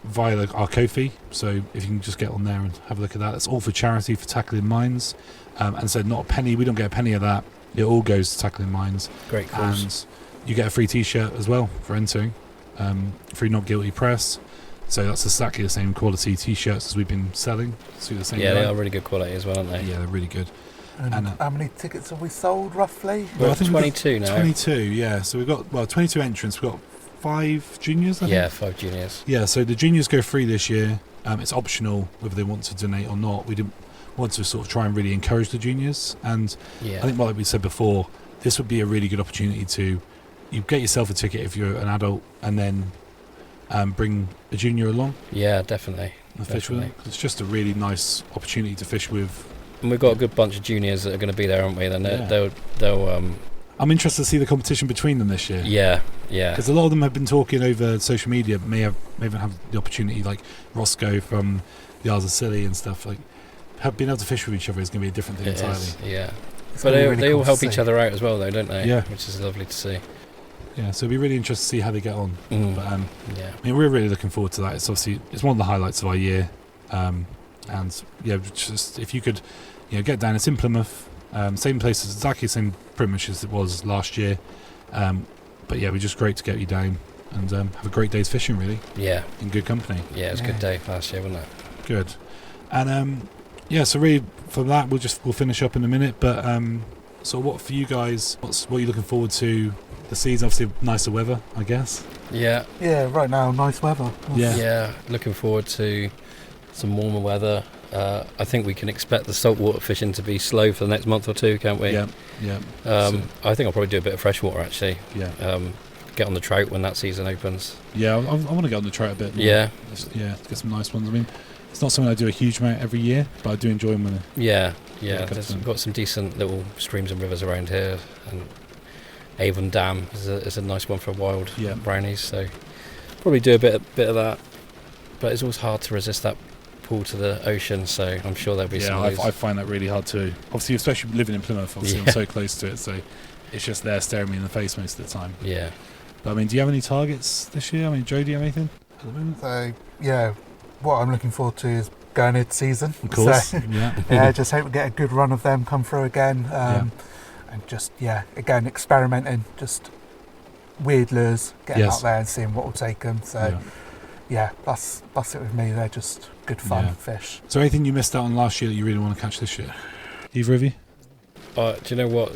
[SPEAKER 1] via our Ko-fi, so if you can just get on there and have a look at that. It's all for charity for Tackling Mines, and so not a penny. We don't get a penny of that. It all goes to Tackling Mines.
[SPEAKER 3] Great cause.
[SPEAKER 1] And you get a free T-shirt as well for entering. Free Not Guilty press. So that's exactly the same quality T-shirts as we've been selling. So the same
[SPEAKER 3] they are really good quality as well, aren't they?
[SPEAKER 1] Yeah, they're really good.
[SPEAKER 2] And how many tickets have we sold roughly?
[SPEAKER 3] Well, I think 22 now.
[SPEAKER 1] 22, yeah. So we've got 22 entrants. We've got 5 juniors, I think.
[SPEAKER 3] Yeah, 5 juniors.
[SPEAKER 1] Yeah, so the juniors go free this year. It's optional whether they want to donate or not. We didn't want to sort of try and really encourage the juniors. And I think, like we said before, this would be a really good opportunity to you get yourself a ticket if you're an adult, and then bring a junior along.
[SPEAKER 3] Yeah, definitely.
[SPEAKER 1] Fish with them. It's just a really nice opportunity to fish with.
[SPEAKER 3] And we've got a good bunch of juniors that are going to be there, aren't we? Then they'll
[SPEAKER 1] I'm interested to see the competition between them this year.
[SPEAKER 3] Yeah.
[SPEAKER 1] Because a lot of them have been talking over social media. May even have the opportunity, like Roscoe from the Isles of Scilly and stuff. Like, being able to fish with each other is going to be a different thing entirely.
[SPEAKER 3] Yeah. But they all help each other out as well, though, don't they?
[SPEAKER 1] Yeah.
[SPEAKER 3] Which is lovely to see.
[SPEAKER 1] Yeah, so it'll be really interesting to see how they get on. But I mean, we're really looking forward to that. It's obviously one of the highlights of our year. And just if you could, get down. It's in Plymouth, same place, exactly the same pretty much as it was last year. But we're just great to get you down and have a great day's fishing, really. Yeah, in good company.
[SPEAKER 3] Yeah, it was a good day last year, wasn't it?
[SPEAKER 1] Good. And so really from that we'll finish up in a minute. But so what for you guys? What are you looking forward to? The season, obviously nicer weather, I guess.
[SPEAKER 2] Yeah, right now, nice weather.
[SPEAKER 3] Yeah, looking forward to some warmer weather. I think we can expect the saltwater fishing to be slow for the next month or two, can't we?
[SPEAKER 1] Yeah.
[SPEAKER 3] I think I'll probably do a bit of freshwater actually.
[SPEAKER 1] Yeah.
[SPEAKER 3] Get on the trout when that season opens.
[SPEAKER 1] Yeah, I want to get on the trout a bit more.
[SPEAKER 3] Yeah.
[SPEAKER 1] Get some nice ones. I mean, it's not something I do a huge amount every year, but I do enjoy them. We've got some decent little streams and rivers around here, and Avon Dam is a nice one for wild brownies, so probably do a bit of that. But it's always hard to resist that pull to the ocean, so I'm sure there'll be some. I find that really hard too. Obviously, especially living in Plymouth, I'm so close to it, so it's just there staring me in the face most of the time.
[SPEAKER 3] Yeah.
[SPEAKER 1] But I mean, do you have any targets this year? I mean, Joe, do you have anything at the moment?
[SPEAKER 2] So what I'm looking forward to is going into season.
[SPEAKER 1] Of course.
[SPEAKER 2] So, just hope we get a good run of them come through again. And just, again, experimenting, just weird lures, getting out there and seeing what will take them. So, that's it with me. They're just good fun fish.
[SPEAKER 1] So anything you missed out on last year that you really want to catch this year? Either of you?
[SPEAKER 3] Do you know what?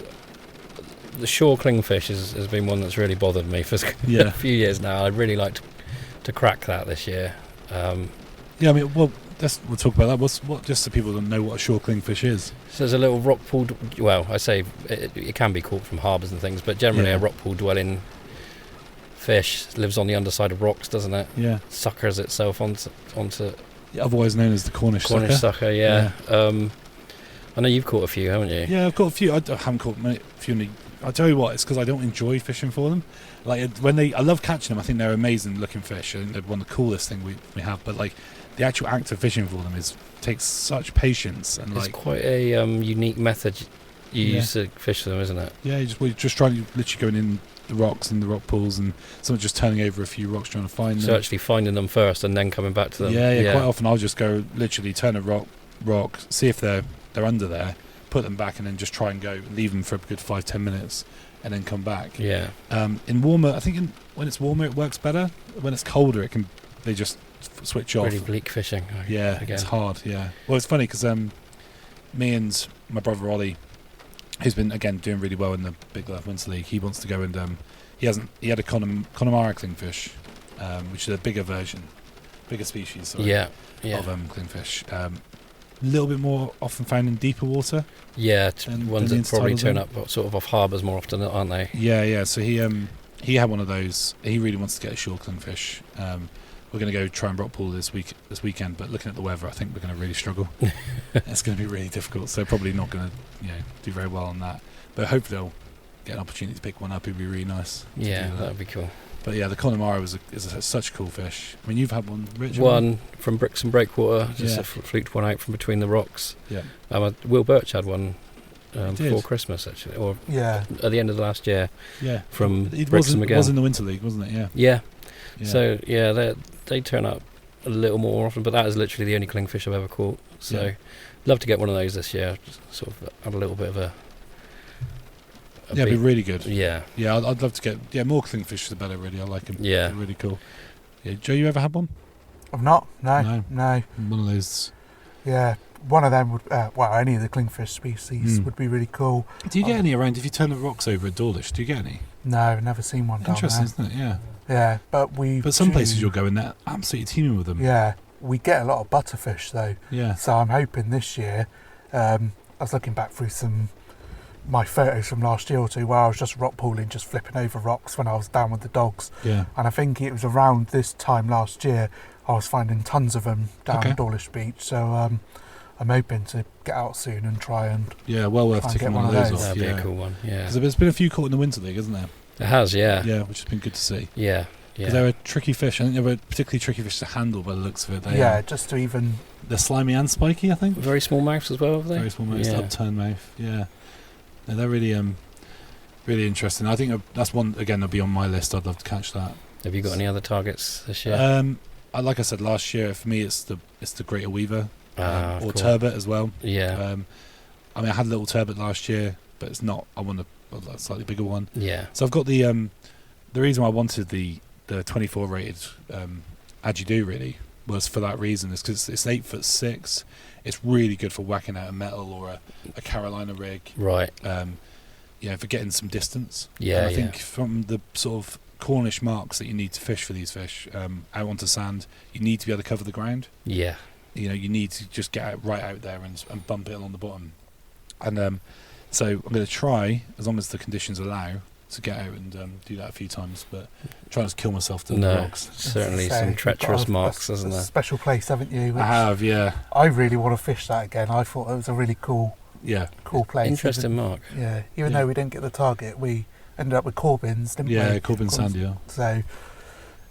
[SPEAKER 3] The shore clingfish has been one that's really bothered me for a few years now. I'd really like to crack that this year.
[SPEAKER 1] I mean, we'll talk about that. What just so people don't know what a shore clingfish is.
[SPEAKER 3] So there's a little rock pool. Well, I say it can be caught from harbours and things, but generally a rock pool dwelling fish lives on the underside of rocks, doesn't it? Yeah. Suckers itself onto.
[SPEAKER 1] Otherwise known as the Cornish
[SPEAKER 3] sucker. Yeah. I know you've caught a few, haven't you?
[SPEAKER 1] Yeah, I've caught a few. I haven't caught a few. I'll tell you what, it's because I don't enjoy fishing for them. Like I love catching them. I think they're amazing looking fish. I think they're one of the coolest things we have. But like the actual act of fishing for them takes such patience and
[SPEAKER 3] it's quite a unique method you use to fish them, isn't it?
[SPEAKER 1] Yeah, you're just trying to literally going in the rocks and the rock pools, and someone just turning over a few rocks trying to find them.
[SPEAKER 3] So actually finding them first and then coming back to them.
[SPEAKER 1] Yeah. Quite often I'll just go literally turn a rock, see if they're under there, put them back, and then just try and go leave them for a good 5-10 minutes, and then come back.
[SPEAKER 3] Yeah.
[SPEAKER 1] In warmer, I think when it's warmer it works better. When it's colder, they just switch off.
[SPEAKER 3] Really bleak fishing.
[SPEAKER 1] Yeah, again. It's hard. Yeah. Well, it's funny because me and my brother Ollie, who's been again doing really well in the Big Lerf Winter League, he wants to go and he had a Connemara clingfish, which is a bigger species. Sorry, of clingfish. A little bit more often found in deeper water.
[SPEAKER 3] Yeah, ones that probably turn up sort of off harbours more often, aren't they?
[SPEAKER 1] Yeah. So he had one of those. He really wants to get a shore clingfish. We're going to go try and rock pool this weekend, but looking at the weather, I think we're going to really struggle. It's going to be really difficult, so probably not going to do very well on that. But hopefully they'll get an opportunity to pick one up. It'd be really nice.
[SPEAKER 3] Yeah, that would be cool.
[SPEAKER 1] But yeah, the Connemara is such a cool fish. I mean, you've had one, Rich?
[SPEAKER 3] One from Bricks and Breakwater, just fluked one out from between the rocks.
[SPEAKER 1] Yeah.
[SPEAKER 3] Will Birch had one before Christmas, actually, or at the end of the last year.
[SPEAKER 1] Yeah.
[SPEAKER 3] From
[SPEAKER 1] It
[SPEAKER 3] Brixham again.
[SPEAKER 1] was in the Winter League, wasn't it? Yeah.
[SPEAKER 3] Yeah. So they turn up a little more often, but that is literally the only clingfish I've ever caught. So love to get one of those this year. Just sort of add a little bit of
[SPEAKER 1] it'd be really good.
[SPEAKER 3] Yeah.
[SPEAKER 1] Yeah, I'd love to get more clingfish the better, really. I like them.
[SPEAKER 3] Yeah.
[SPEAKER 1] They're really cool. Yeah, Joe, you ever had one?
[SPEAKER 2] I've not. No.
[SPEAKER 1] One of those.
[SPEAKER 2] Yeah, one of them would. Any of the clingfish species would be really cool.
[SPEAKER 1] Do you get any around if you turn the rocks over at Dawlish? Do you get any?
[SPEAKER 2] No, I've never seen one.
[SPEAKER 1] Interesting, isn't it? Yeah.
[SPEAKER 2] Yeah, but
[SPEAKER 1] some places you'll go in there absolutely teeming with them.
[SPEAKER 2] Yeah, we get a lot of butterfish though.
[SPEAKER 1] Yeah.
[SPEAKER 2] So I'm hoping this year. I was looking back through my photos from last year or two where I was just rock pooling, just flipping over rocks when I was down with the dogs.
[SPEAKER 1] Yeah.
[SPEAKER 2] And I think it was around this time last year I was finding tons of them down Dawlish Beach. So I'm hoping to get out soon and try and
[SPEAKER 1] well worth taking one of those off.
[SPEAKER 3] That'd be a cool one. Yeah.
[SPEAKER 1] Because there's been a few caught in the Winter League, hasn't there?
[SPEAKER 3] It has, yeah.
[SPEAKER 1] Yeah, which has been good to see.
[SPEAKER 3] Yeah.
[SPEAKER 1] Because they're a tricky fish. I think they're a particularly tricky fish to handle by the looks of it.
[SPEAKER 2] Just to even...
[SPEAKER 1] They're slimy and spiky, I think.
[SPEAKER 3] Very small mouths as well, have they?
[SPEAKER 1] Very small mouths, upturned mouth. Yeah. No, they're really really interesting. I think that's one, again, that'll be on my list. I'd love to catch that.
[SPEAKER 3] Have you got any other targets this year?
[SPEAKER 1] Like I said last year, for me it's the greater weaver or
[SPEAKER 3] cool.
[SPEAKER 1] turbot as well.
[SPEAKER 3] Yeah.
[SPEAKER 1] I had a little turbot last year, but it's not. I want a slightly bigger one.
[SPEAKER 3] Yeah.
[SPEAKER 1] So I've got the reason why I wanted the 24 rated Adjudu really was for that reason. Is because it's 8'6". It's really good for whacking out a metal or a Carolina rig.
[SPEAKER 3] Right.
[SPEAKER 1] For getting some distance.
[SPEAKER 3] Yeah.
[SPEAKER 1] And I think from the sort of Cornish marks that you need to fish for these fish out onto sand, you need to be able to cover the ground.
[SPEAKER 3] Yeah.
[SPEAKER 1] You need to just get right out there and bump it along the bottom. And so I'm going to try, as long as the conditions allow, to get out and do that a few times, but try not to kill myself to the rocks.
[SPEAKER 3] Certainly some treacherous marks, isn't there?
[SPEAKER 2] Special place, haven't you?
[SPEAKER 1] I have, yeah.
[SPEAKER 2] I really want to fish that again. I thought it was a really cool place.
[SPEAKER 3] Interesting mark.
[SPEAKER 2] Yeah, even though we didn't get the target, we ended up with Corbyn's, didn't we?
[SPEAKER 1] Yeah, Corbyn's sand, yeah.
[SPEAKER 2] So,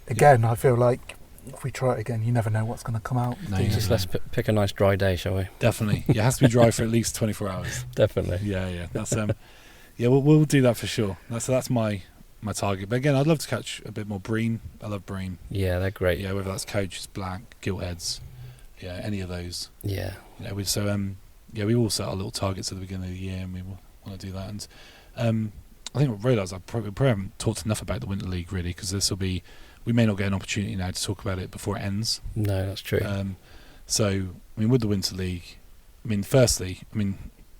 [SPEAKER 2] again, I feel like if we try it again, you never know what's going to come out.
[SPEAKER 1] No,
[SPEAKER 3] just let's pick a nice dry day, shall we?
[SPEAKER 1] Definitely. It has to be dry for at least 24 hours.
[SPEAKER 3] Definitely.
[SPEAKER 1] Yeah. That's we'll do that for sure. That's my target. But again, I'd love to catch a bit more bream. I love bream.
[SPEAKER 3] Yeah, they're great.
[SPEAKER 1] Yeah, whether that's coaches, black, gilt heads, any of those.
[SPEAKER 3] Yeah.
[SPEAKER 1] We all set our little targets at the beginning of the year, and we want to do that. And I think I realised I probably haven't talked enough about the Winter League really, because we may not get an opportunity now to talk about it before it ends.
[SPEAKER 3] No, that's true.
[SPEAKER 1] With the Winter League, firstly,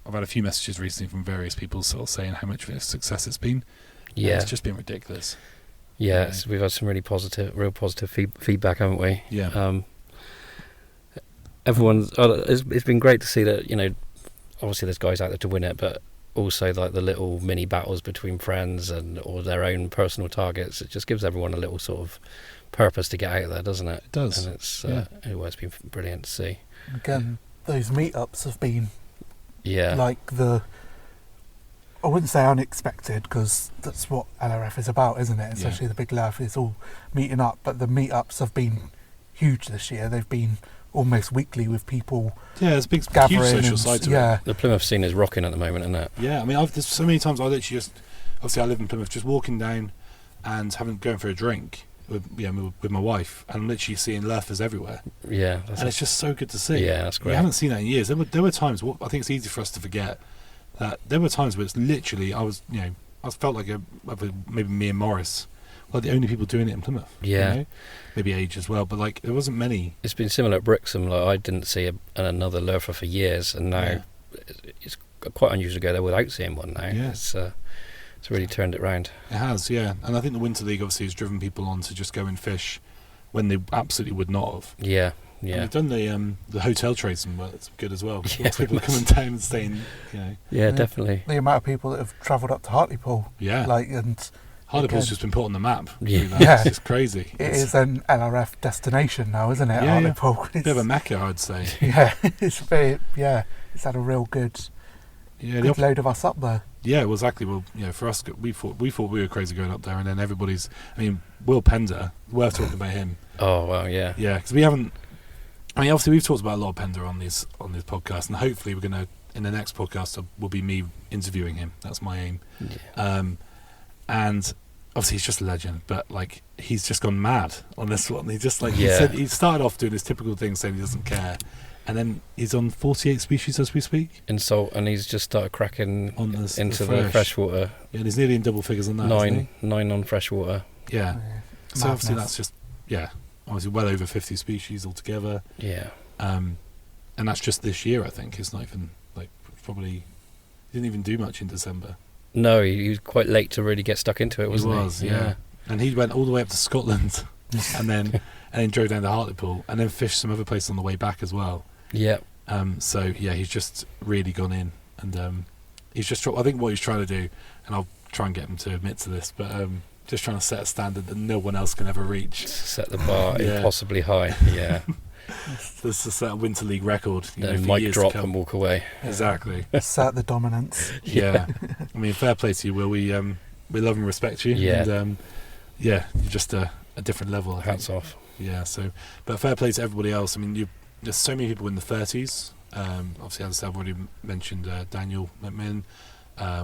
[SPEAKER 1] I've had a few messages recently from various people sort of saying how much of a success it's been.
[SPEAKER 3] Yeah.
[SPEAKER 1] It's just been ridiculous.
[SPEAKER 3] Yeah, so we've had some real positive feedback, haven't we?
[SPEAKER 1] Yeah.
[SPEAKER 3] It's been great to see that, obviously there's guys out there to win it, but also like the little mini battles between friends or their own personal targets. It just gives everyone a little sort of purpose to get out there, doesn't it?
[SPEAKER 1] It does.
[SPEAKER 3] And it's been brilliant to see.
[SPEAKER 2] Again, those meetups have been
[SPEAKER 3] like
[SPEAKER 2] I wouldn't say unexpected, because that's what LRF is about, isn't it? Especially the Big Lerf is all meeting up, but the meetups have been huge this year. They've been almost weekly with people.
[SPEAKER 1] Yeah, there's a big, huge social side to it.
[SPEAKER 3] The Plymouth scene is rocking at the moment, isn't it?
[SPEAKER 1] Yeah, there's so many times I obviously I live in Plymouth, just walking down and going for a drink with my wife, and I'm literally seeing Lerfers everywhere.
[SPEAKER 3] Yeah,
[SPEAKER 1] and it's just so good to see.
[SPEAKER 3] Yeah, that's great.
[SPEAKER 1] We haven't seen that in years. There were times. I think it's easy for us to forget that there were times where it's literally I felt like maybe me and Morris were the only people doing it in Plymouth.
[SPEAKER 3] Yeah,
[SPEAKER 1] you know? Maybe age as well, but like there wasn't many.
[SPEAKER 3] It's been similar at Brixham. Like I didn't see another Lerfer for years, and now it's quite unusual to go there without seeing one now.
[SPEAKER 1] Yeah.
[SPEAKER 3] It's really turned it round.
[SPEAKER 1] It has, yeah. And I think the Winter League obviously has driven people on to just go and fish when they absolutely would not have.
[SPEAKER 3] Yeah, yeah.
[SPEAKER 1] And they've done the hotel trade somewhere. That's good as well.
[SPEAKER 3] Yeah,
[SPEAKER 1] Lots of people coming down and staying, you know.
[SPEAKER 3] Yeah, definitely.
[SPEAKER 2] The amount of people that have travelled up to Hartlepool.
[SPEAKER 1] Yeah.
[SPEAKER 2] And
[SPEAKER 1] Hartlepool's just been put on the map.
[SPEAKER 3] Yeah.
[SPEAKER 1] It's just crazy.
[SPEAKER 2] It is an LRF destination now, isn't it?
[SPEAKER 1] Yeah,
[SPEAKER 2] Hartlepool.
[SPEAKER 1] Bit of a mecca, I'd say.
[SPEAKER 2] Yeah, it's had a real good load of us up there.
[SPEAKER 1] Yeah, well, exactly. Well, for us, we thought we were crazy going up there, and then everybody's. I mean, Will Pender, worth talking about him.
[SPEAKER 3] Oh well, yeah,
[SPEAKER 1] yeah, because we haven't. I mean, obviously, we've talked about a lot of Pender on this podcast, and hopefully, we're gonna in the next podcast will be me interviewing him. That's my aim.
[SPEAKER 3] Yeah.
[SPEAKER 1] And obviously, he's just a legend, but like he's just gone mad on this one. He just he said he started off doing his typical thing, saying he doesn't care. And then he's on 48 species as we speak.
[SPEAKER 3] And he's just started cracking into the freshwater.
[SPEAKER 1] Yeah, and he's nearly in double figures on that.
[SPEAKER 3] Nine on freshwater.
[SPEAKER 1] Yeah. So obviously that's just obviously well over 50 species altogether.
[SPEAKER 3] Yeah.
[SPEAKER 1] And that's just this year, I think. It's not even probably he didn't even do much in December.
[SPEAKER 3] No, he was quite late to really get stuck into it, wasn't he?
[SPEAKER 1] He was, yeah. And he went all the way up to Scotland and then drove down to Hartlepool and then fished some other places on the way back as well.
[SPEAKER 3] Yeah.
[SPEAKER 1] So he's just really gone in, and he's just. I think what he's trying to do, and I'll try and get him to admit to this, but just trying to set a standard that no one else can ever reach.
[SPEAKER 3] Set the bar impossibly high. Yeah.
[SPEAKER 1] This is a set a Winter League record.
[SPEAKER 3] Then mic drop and walk away.
[SPEAKER 1] Exactly.
[SPEAKER 2] Set the dominance.
[SPEAKER 1] Yeah. I mean, fair play to you, Will. We love and respect you.
[SPEAKER 3] Yeah.
[SPEAKER 1] And you're just a different level.
[SPEAKER 3] Hats off.
[SPEAKER 1] Yeah. So, but fair play to everybody else. I mean, there's so many people in the 30s. Obviously, as I've already mentioned, Daniel McMinn.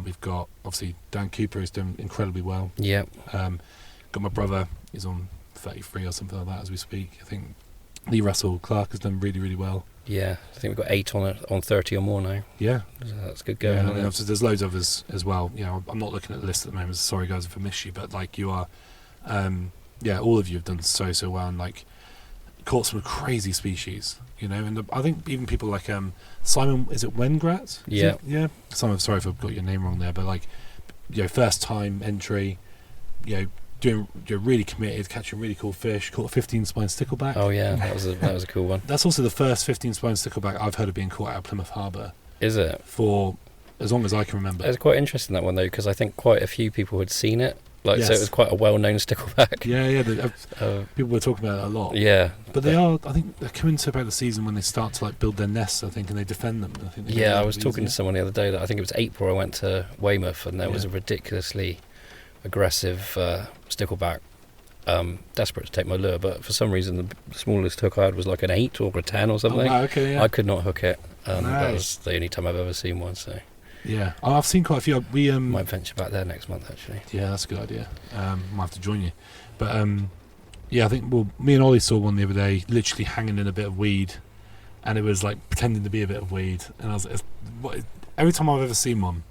[SPEAKER 1] We've got, obviously, Dan Cooper, who's doing incredibly well.
[SPEAKER 3] Yeah.
[SPEAKER 1] Got my brother, he's on 33 or something like that as we speak. I think Lee Russell Clark has done really, really well.
[SPEAKER 3] Yeah, I think we've got 8 on 30 or more now.
[SPEAKER 1] Yeah.
[SPEAKER 3] So that's good going.
[SPEAKER 1] Yeah, and obviously there's loads of us as well. I'm not looking at the list at the moment. Sorry, guys, if I missed you. But, you are... all of you have done so well and, caught some crazy species. And I think even people like Simon, is it Wengrat?
[SPEAKER 3] Yeah.
[SPEAKER 1] Yeah. Simon, sorry if I've got your name wrong there, but first time entry, doing really committed, catching really cool fish, caught a 15 spine stickleback.
[SPEAKER 3] Oh yeah, that was a cool one.
[SPEAKER 1] That's also the first 15 spine stickleback I've heard of being caught out of Plymouth Harbour.
[SPEAKER 3] Is it?
[SPEAKER 1] For as long as I can remember.
[SPEAKER 3] It's quite interesting, that one though, because I think quite a few people had seen it.
[SPEAKER 1] Yes.
[SPEAKER 3] So it was quite a well-known stickleback.
[SPEAKER 1] Yeah. People were talking about it a lot.
[SPEAKER 3] Yeah.
[SPEAKER 1] But I think they're coming to about the season when they start to build their nests, I think, and they defend them.
[SPEAKER 3] I was talking to someone the other day that I think it was April. I went to Weymouth and there was a ridiculously aggressive stickleback, desperate to take my lure, but for some reason the smallest hook I had was like an 8 or a 10 or something.
[SPEAKER 1] Oh, wow, okay, yeah.
[SPEAKER 3] I could not hook it.
[SPEAKER 1] Nice.
[SPEAKER 3] That was the only time I've ever seen one. So.
[SPEAKER 1] Yeah, I've seen quite a few. We
[SPEAKER 3] might venture back there next month, actually.
[SPEAKER 1] Yeah, that's a good idea. Might have to join you, but I think me and Ollie saw one the other day, literally hanging in a bit of weed, and it was pretending to be a bit of weed. And I was every time I've ever seen one,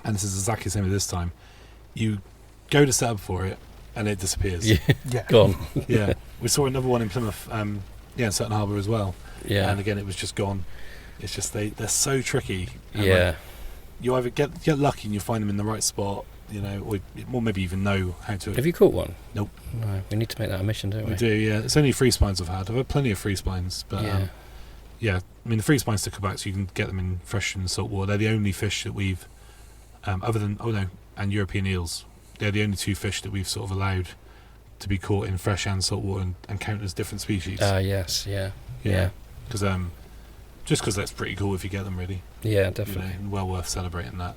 [SPEAKER 1] and this is exactly the same as this time, you go to set up for it, and it disappears.
[SPEAKER 2] Yeah.
[SPEAKER 3] Gone.
[SPEAKER 1] Yeah, we saw another one in Plymouth, in Sutton Harbour as well.
[SPEAKER 3] Yeah,
[SPEAKER 1] and again it was just gone. It's just they're so tricky.
[SPEAKER 3] Yeah.
[SPEAKER 1] You either get lucky and you find them in the right spot, or maybe even know how to.
[SPEAKER 3] Have you caught one?
[SPEAKER 1] Nope.
[SPEAKER 3] No, we need to make that a mission, don't we?
[SPEAKER 1] We do, yeah. It's only free spines I've had. I've had plenty of free spines, but I mean the free spine sticklebacks, you can get them in fresh and salt water. They're the only fish that we've, other than and European eels. They're the only 2 fish that we've sort of allowed to be caught in fresh and salt water and count as different species.
[SPEAKER 3] Yes, yeah.
[SPEAKER 1] Because just because that's pretty cool if you get them, really.
[SPEAKER 3] Yeah, definitely.
[SPEAKER 1] And well worth celebrating that.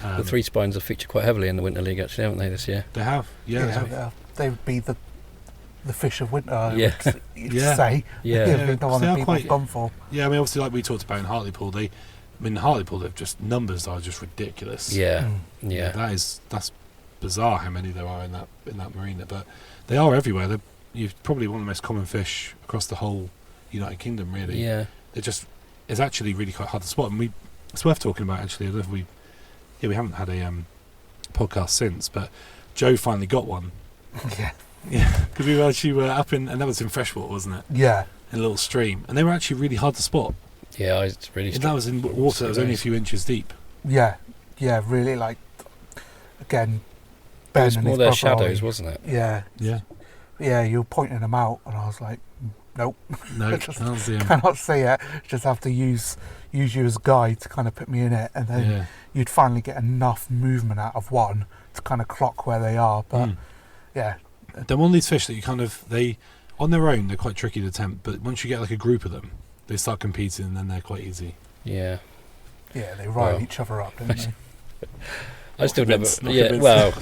[SPEAKER 3] The 3 spines have featured quite heavily in the Winter League, actually, haven't they, this year?
[SPEAKER 1] They have, yeah. They have.
[SPEAKER 2] They would be the fish of winter, you'd
[SPEAKER 1] yeah.
[SPEAKER 2] say.
[SPEAKER 3] Yeah.
[SPEAKER 2] The one that people's gone for.
[SPEAKER 1] Yeah, I mean, obviously, like we talked about in Hartlepool, they I mean, Hartlepool, they've just numbers are just ridiculous.
[SPEAKER 3] Yeah.
[SPEAKER 1] That's bizarre how many there are in that marina, but they are everywhere. You're probably one of the most common fish across the whole United Kingdom, really.
[SPEAKER 3] Yeah.
[SPEAKER 1] It's actually really quite hard to spot, and it's worth talking about actually. I don't know if we haven't had a podcast since, but Joe finally got one. Yeah, because we were up and that was in freshwater, wasn't it?
[SPEAKER 2] Yeah,
[SPEAKER 1] in a little stream, and they were actually really hard to spot.
[SPEAKER 3] Yeah, it's really.
[SPEAKER 1] And that was in water that was only a few inches deep.
[SPEAKER 2] Yeah, really, like, again, Ben
[SPEAKER 3] it was
[SPEAKER 2] and
[SPEAKER 3] more
[SPEAKER 2] his
[SPEAKER 3] their
[SPEAKER 2] brother
[SPEAKER 3] shadows,
[SPEAKER 2] Ollie.
[SPEAKER 3] wasn't it?
[SPEAKER 2] Yeah. You were pointing them out, and I was like, nope.
[SPEAKER 1] No,
[SPEAKER 2] cannot see it. Just have to use you as a guide to kind of put me in it, and then you'd finally get enough movement out of one to kind of clock where they are. But yeah,
[SPEAKER 1] they're one of these fish that you kind of on their own they're quite tricky to tempt, but once you get like a group of them, they start competing, and then they're quite easy.
[SPEAKER 2] Yeah, they ride each other up, don't they?
[SPEAKER 3] I still never. Yeah, well,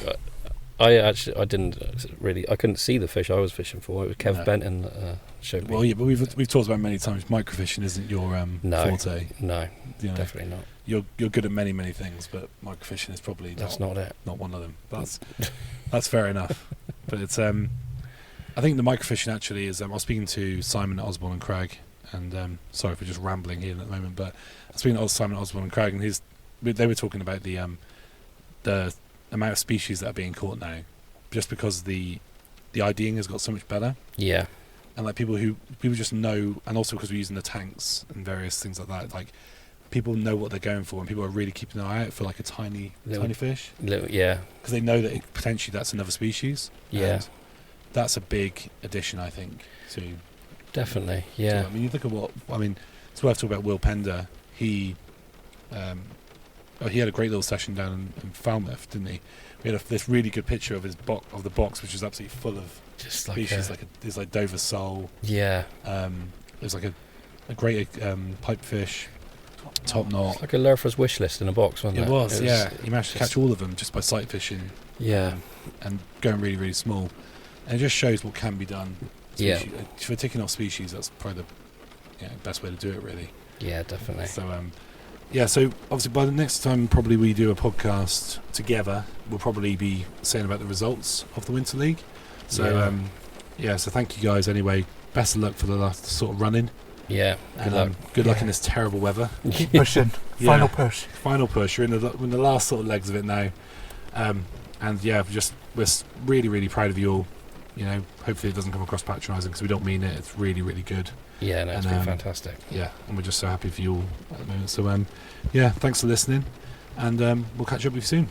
[SPEAKER 3] I didn't really. I couldn't see the fish I was fishing for. It was Kev Benton showed me.
[SPEAKER 1] Well, yeah, but we've talked about many times. Microfishing isn't your forte.
[SPEAKER 3] No, definitely not.
[SPEAKER 1] You're good at many things, but microfishing is probably
[SPEAKER 3] not it.
[SPEAKER 1] Not one of them. That's fair enough. But it's I think the microfishing actually is. I was speaking to Simon at Osborne and Crag, and sorry for just rambling here at the moment, but I was speaking to Simon at Osborne and Crag, and they were talking about the amount of species that are being caught now, just because the IDing has got so much better.
[SPEAKER 3] Yeah.
[SPEAKER 1] And like people just know, and also because we're using the tanks and various things like that, like people know what they're going for, and people are really keeping an eye out for like a tiny fish.
[SPEAKER 3] Yeah.
[SPEAKER 1] Because they know that potentially that's another species.
[SPEAKER 3] Yeah.
[SPEAKER 1] And that's a big addition, I think, to.
[SPEAKER 3] Definitely. Yeah.
[SPEAKER 1] I mean, you look at it's worth talking about Will Pender. He had a great little session down in Falmouth, didn't he? We had this really good picture of the box, which is absolutely full of
[SPEAKER 3] just
[SPEAKER 1] species. There's like Dover sole.
[SPEAKER 3] Yeah.
[SPEAKER 1] There's like a great pipefish, top knot.
[SPEAKER 3] It's like a Lerfer's wish list in a box, wasn't it?
[SPEAKER 1] It was. Yeah. You managed to catch all of them just by sight fishing.
[SPEAKER 3] Yeah.
[SPEAKER 1] And going really, really small, and it just shows what can be done.
[SPEAKER 3] Yeah.
[SPEAKER 1] For ticking off species, that's probably the best way to do it, really.
[SPEAKER 3] Yeah, definitely.
[SPEAKER 1] So so obviously by the next time probably we do a podcast together, we'll probably be saying about the results of the Winter League. So so thank you guys anyway. Best of luck for the last sort of running.
[SPEAKER 3] Yeah, good luck.
[SPEAKER 1] Good luck in this terrible weather.
[SPEAKER 2] Keep pushing. Final push. You're in the last sort of legs of it now. And yeah, we're really, really proud of you all. You know, hopefully it doesn't come across patronising, because we don't mean it. It's really, really good.
[SPEAKER 3] Yeah, no, it's been fantastic.
[SPEAKER 1] Yeah, and we're just so happy for you all at the moment. So, thanks for listening, and we'll catch up with you soon.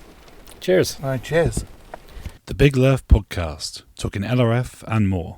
[SPEAKER 3] Cheers.
[SPEAKER 2] All right, cheers.
[SPEAKER 1] The Big Lerf Podcast, talking LRF and more.